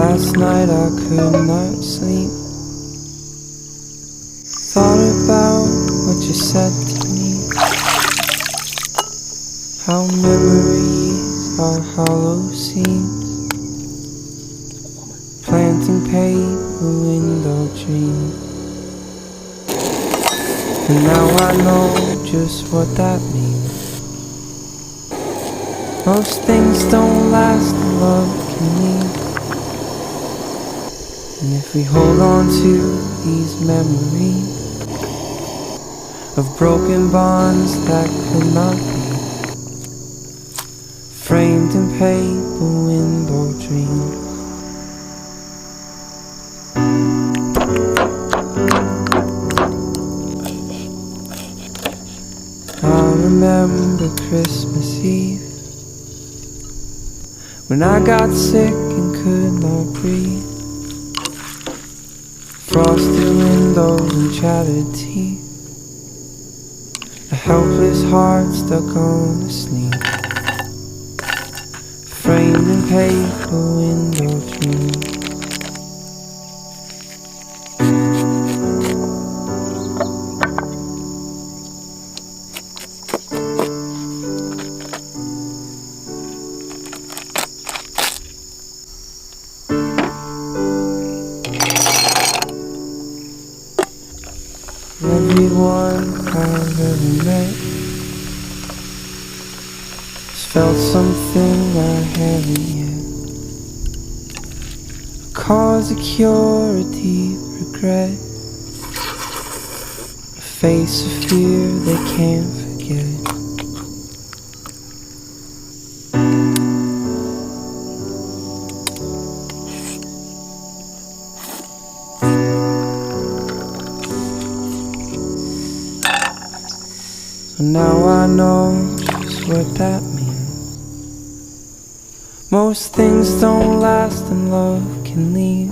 Last night I could not sleep. Thought about what you said to me. How memories are hollow seeds, planting paper window dreams. And now I know just what that means. Most things don't last, and love can leave. And if we hold on to these memories of broken bonds that could not be, framed in paper window dreams. I remember Christmas Eve, when I got sick and could not breathe. Frosted windows and chattered teeth, a helpless heart stuck on a sleeve, framed in paper window dreams. Everyone I've ever met has felt something I haven't yet. A cause, a cure, a deep regret, a face of fear they can't forget. Now I know just what that means. Most things don't last and love can leave.